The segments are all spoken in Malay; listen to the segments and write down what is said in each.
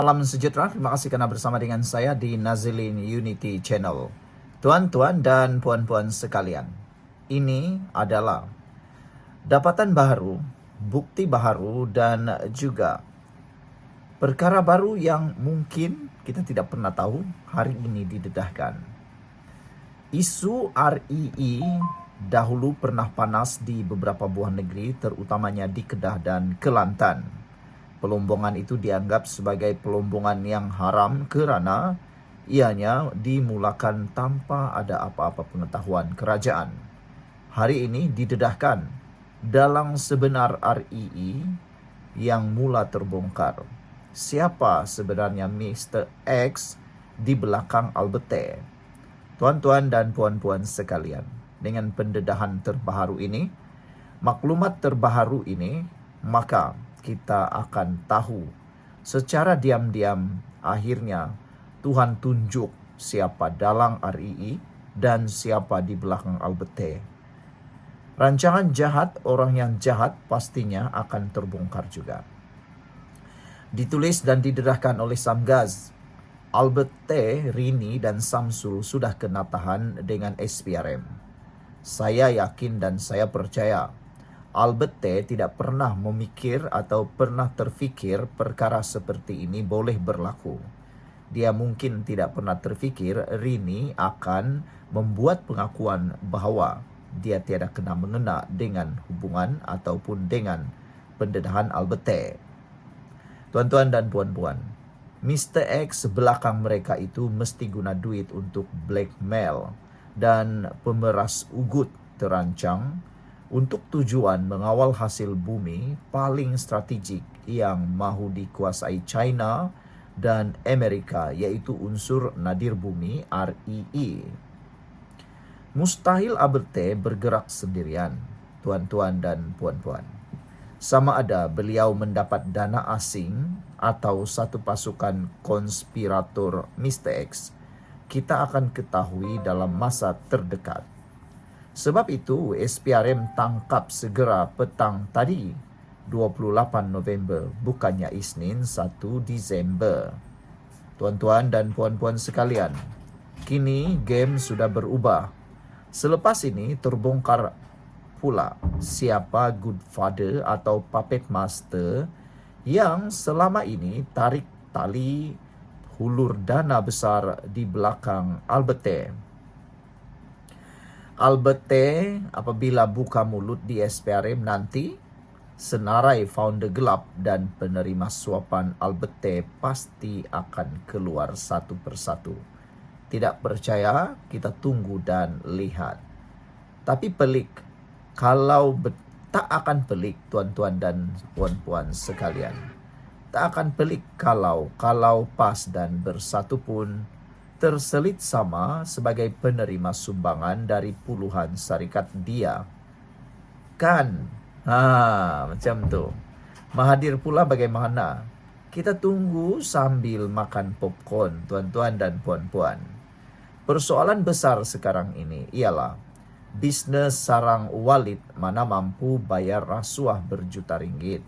Salam sejahtera, terima kasih karena bersama dengan saya di Nazilin Unity Channel. Tuan-tuan dan puan-puan sekalian, ini adalah dapatan baru, bukti baru, dan juga perkara baru yang mungkin kita tidak pernah tahu hari ini didedahkan. Isu REE dahulu pernah panas di beberapa buah negeri, terutamanya di Kedah dan Kelantan. Pelombongan itu dianggap sebagai pelombongan yang haram kerana ianya dimulakan tanpa ada apa-apa pengetahuan kerajaan. Hari ini didedahkan dalam sebenar REE yang mula terbongkar. Siapa sebenarnya Mr. X di belakang Alberte? Tuan-tuan dan puan-puan sekalian, dengan pendedahan terbaru ini, maklumat terbaru ini, maka kita akan tahu secara diam-diam akhirnya Tuhan tunjuk siapa dalang REE dan siapa di belakang Alberte. Rancangan jahat orang yang jahat pastinya akan terbongkar juga. Ditulis dan didedahkan oleh Samgaz, Alberte, Rini dan Samsul sudah kena tahan dengan SPRM. Saya yakin dan saya percaya Alberte tidak pernah memikir atau pernah terfikir perkara seperti ini boleh berlaku. Dia mungkin tidak pernah terfikir Rini akan membuat pengakuan bahawa dia tiada kena mengena dengan hubungan ataupun dengan pendedahan Alberte. Tuan-tuan dan puan-puan, Mr. X belakang mereka itu mesti guna duit untuk blackmail dan pemeras ugut terancang untuk tujuan mengawal hasil bumi paling strategik yang mahu dikuasai China dan Amerika, iaitu unsur nadir bumi REE. Mustahil Alberte bergerak sendirian, tuan-tuan dan puan-puan. Sama ada beliau mendapat dana asing atau satu pasukan konspirator Mr. X, kita akan ketahui dalam masa terdekat. Sebab itu, SPRM tangkap segera petang tadi, 28 November, bukannya Isnin 1 Disember. Tuan-tuan dan puan-puan sekalian, kini game sudah berubah. Selepas ini terbongkar pula siapa Godfather atau Puppet Master yang selama ini tarik tali hulur dana besar di belakang Alberte. Alberte apabila buka mulut di SPRM nanti, senarai founder gelap dan penerima suapan Alberte pasti akan keluar satu persatu. Tidak percaya, kita tunggu dan lihat. Tapi pelik, tak akan pelik tuan-tuan dan puan-puan sekalian. Tak akan pelik kalau PAS dan Bersatu pun terselit sama sebagai penerima sumbangan dari puluhan syarikat dia. Kan? Macam tu. Mahathir pula bagaimana? Kita tunggu sambil makan popcorn, tuan-tuan dan puan-puan. Persoalan besar sekarang ini ialah bisnes sarang Walid mana mampu bayar rasuah berjuta ringgit.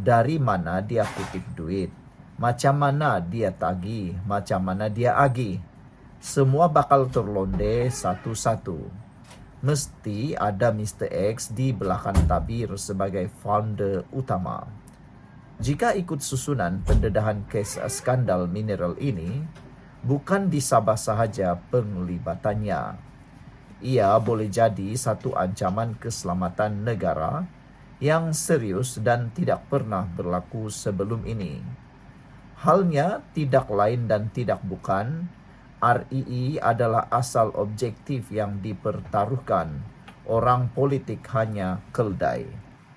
Dari mana dia kutip duit? Macam mana dia tagih, macam mana dia agih. Semua bakal terlonde satu-satu. Mesti ada Mr. X di belakang tabir sebagai founder utama. Jika ikut susunan pendedahan kes skandal mineral ini, bukan di Sabah sahaja penglibatannya. Ia boleh jadi satu ancaman keselamatan negara yang serius dan tidak pernah berlaku sebelum ini. Halnya tidak lain dan tidak bukan, REE adalah asal objektif yang dipertaruhkan. Orang politik hanya keldai.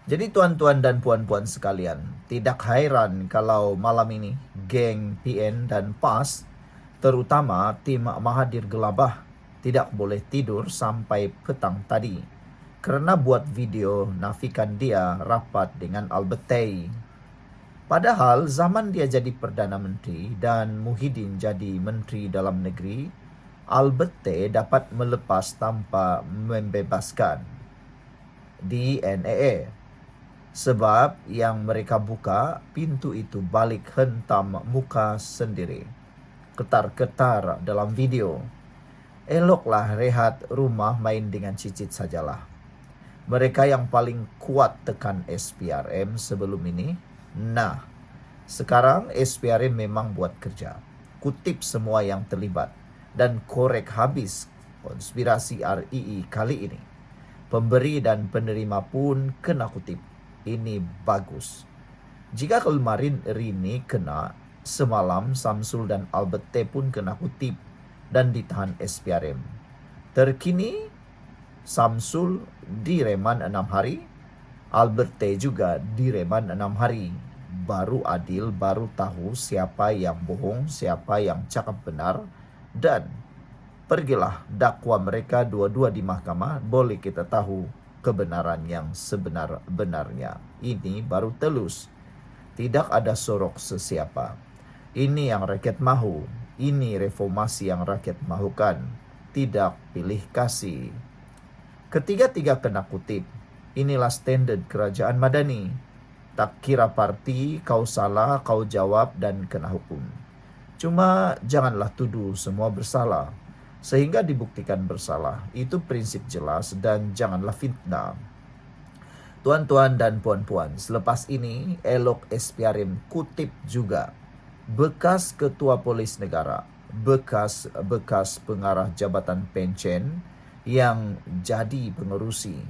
Jadi tuan-tuan dan puan-puan sekalian, tidak hairan kalau malam ini geng PN dan PAS, terutama tim Mahathir Gelabah, tidak boleh tidur sampai petang tadi kerana buat video nafikan dia rapat dengan Alberte. Padahal zaman dia jadi Perdana Menteri dan Muhyiddin jadi Menteri Dalam Negeri, Alberte dapat melepas tanpa membebaskan di NAA. Sebab yang mereka buka, pintu itu balik hentam muka sendiri. Ketar-ketar dalam video. Eloklah rehat rumah main dengan cicit sajalah. Mereka yang paling kuat tekan SPRM sebelum ini. Nah, sekarang SPRM memang buat kerja. Kutip semua yang terlibat dan korek habis konspirasi RII kali ini. Pemberi dan penerima pun kena kutip. Ini bagus. Jika kemarin Rini kena, semalam Samsul dan Albert T pun kena kutip dan ditahan SPRM. Terkini Samsul direman 6 hari, Albert T juga direman 6 hari. Baru adil, baru tahu siapa yang bohong, siapa yang cakap benar, dan pergilah dakwa mereka dua-dua di mahkamah, boleh kita tahu kebenaran yang sebenar-benarnya. Ini baru telus. Tidak ada sorok sesiapa. Ini yang rakyat mahu. Ini reformasi yang rakyat mahukan. Tidak pilih kasih. Ketiga-tiga kena kutip. Inilah standard kerajaan madani. Tak kira parti, kau salah, kau jawab dan kena hukum. Cuma janganlah tuduh semua bersalah sehingga dibuktikan bersalah. Itu prinsip jelas dan janganlah fitnah. Tuan-tuan dan puan-puan, selepas ini elok SPRM kutip juga bekas ketua polis negara, bekas pengarah jabatan pencen yang jadi pengerusi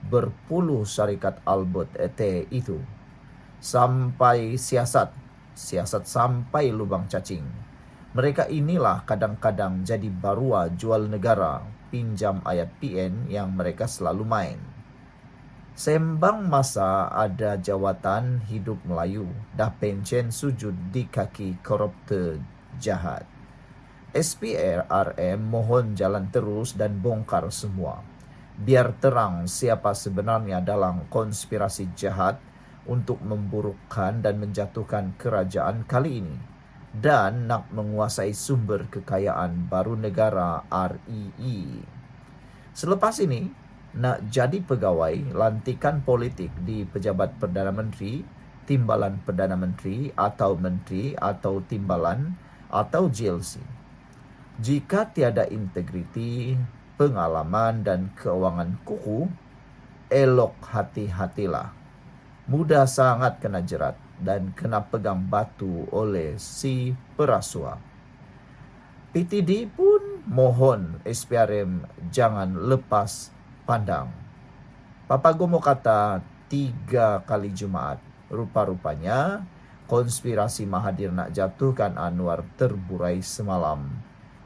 berpuluh syarikat Albert T itu. Sampai siasat sampai lubang cacing. Mereka inilah kadang-kadang jadi barua jual negara, pinjam ayat PN yang mereka selalu main. Sembang masa ada jawatan hidup Melayu, dah pencen sujud di kaki koruptor jahat. SPRM mohon jalan terus dan bongkar semua. Biar terang siapa sebenarnya dalam konspirasi jahat untuk memburukkan dan menjatuhkan kerajaan kali ini. Dan nak menguasai sumber kekayaan baru negara RII. Selepas ini, nak jadi pegawai lantikan politik di pejabat Perdana Menteri, timbalan Perdana Menteri atau timbalan atau JLC. Jika tiada integriti, pengalaman dan keuangan kuku, elok hati-hatilah. Mudah sangat kena jerat dan kena pegang batu oleh si perasua. PTD pun mohon SPRM jangan lepas pandang. Papagomo kata 3 kali Jumaat. Rupa-rupanya konspirasi Mahathir nak jatuhkan Anwar terburai semalam.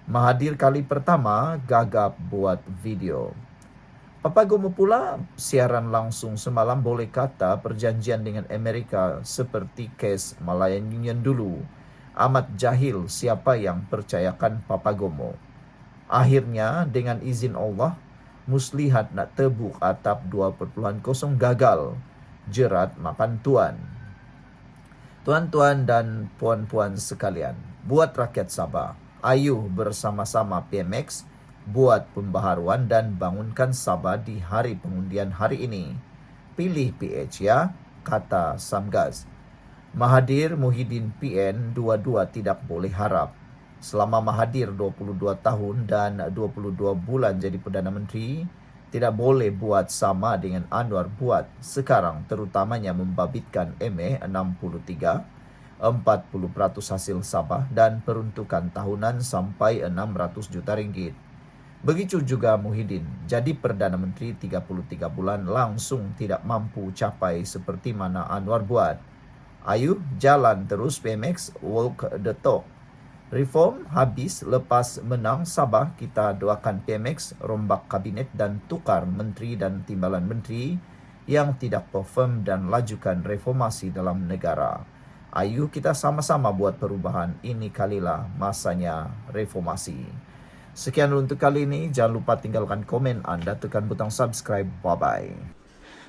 Mahathir kali pertama gagap buat video. Papagomo pula siaran langsung semalam boleh kata perjanjian dengan Amerika seperti kes Malayan Union dulu. Amat jahil siapa yang percayakan Papagomo. Akhirnya dengan izin Allah, muslihat nak tebuk atap 2.0 gagal. Jerat makan tuan. Tuan-tuan dan puan-puan sekalian, buat rakyat Sabah, ayuh bersama-sama PMX buat pembaharuan dan bangunkan Sabah di hari pengundian hari ini. Pilih PH ya, kata Samgaz. Mahathir, Muhyiddin, PN dua-dua tidak boleh harap. Selama Mahathir 22 tahun dan 22 bulan jadi Perdana Menteri, tidak boleh buat sama dengan Anwar buat sekarang, terutamanya membabitkan MA 63, 40% hasil Sabah dan peruntukan tahunan sampai 600 juta ringgit. Begitu juga Muhyiddin, jadi Perdana Menteri 33 bulan langsung tidak mampu capai seperti mana Anwar buat. Ayuh jalan terus PMX, walk the talk. Reform habis lepas menang Sabah, kita doakan PMX rombak kabinet dan tukar menteri dan timbalan menteri yang tidak perform dan lajukan reformasi dalam negara. Ayuh kita sama-sama buat perubahan, ini kalilah masanya reformasi. Sekian untuk kali ini, jangan lupa tinggalkan komen Anda, tekan butang subscribe, bye-bye.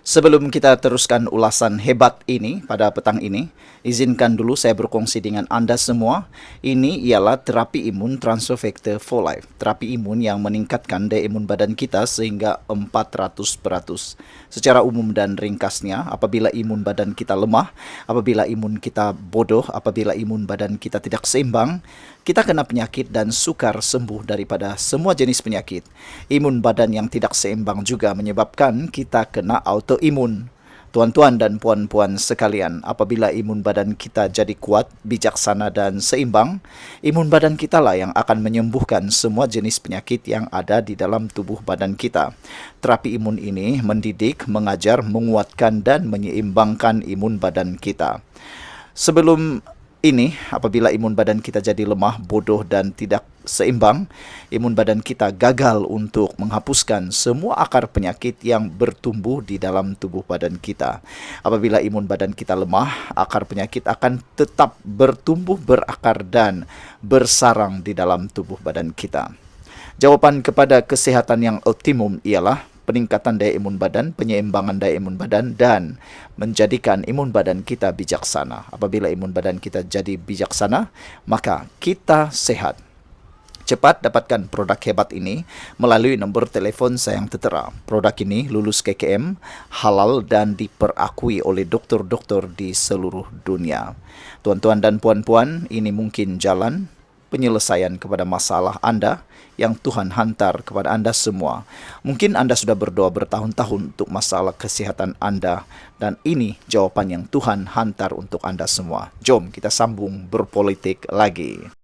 Sebelum kita teruskan ulasan hebat ini pada petang ini, izinkan dulu saya berkongsi dengan Anda semua. Ini ialah terapi imun transfer factor for life. Terapi imun yang meningkatkan daya imun badan kita sehingga 400%. Secara umum dan ringkasnya, apabila imun badan kita lemah, apabila imun kita bodoh, apabila imun badan kita tidak seimbang, kita kena penyakit dan sukar sembuh daripada semua jenis penyakit. Imun badan yang tidak seimbang juga menyebabkan kita kena autoimun. Tuan-tuan dan puan-puan sekalian, apabila imun badan kita jadi kuat, bijaksana dan seimbang, imun badan kita lah yang akan menyembuhkan semua jenis penyakit yang ada di dalam tubuh badan kita. Terapi imun ini mendidik, mengajar, menguatkan dan menyeimbangkan imun badan kita. Sebelum ini, apabila imun badan kita jadi lemah, bodoh dan tidak seimbang, imun badan kita gagal untuk menghapuskan semua akar penyakit yang bertumbuh di dalam tubuh badan kita. Apabila imun badan kita lemah, akar penyakit akan tetap bertumbuh, berakar dan bersarang di dalam tubuh badan kita. Jawapan kepada kesehatan yang optimum ialah peningkatan daya imun badan, penyeimbangan daya imun badan, dan menjadikan imun badan kita bijaksana. Apabila imun badan kita jadi bijaksana, maka kita sehat. Cepat dapatkan produk hebat ini melalui nombor telefon saya yang tertera. Produk ini lulus KKM, halal dan diperakui oleh dokter-dokter di seluruh dunia. Tuan-tuan dan puan-puan, ini mungkin jalan penyelesaian kepada masalah Anda yang Tuhan hantar kepada Anda semua. Mungkin Anda sudah berdoa bertahun-tahun untuk masalah kesehatan Anda, dan ini jawaban yang Tuhan hantar untuk Anda semua. Jom kita sambung berpolitik lagi.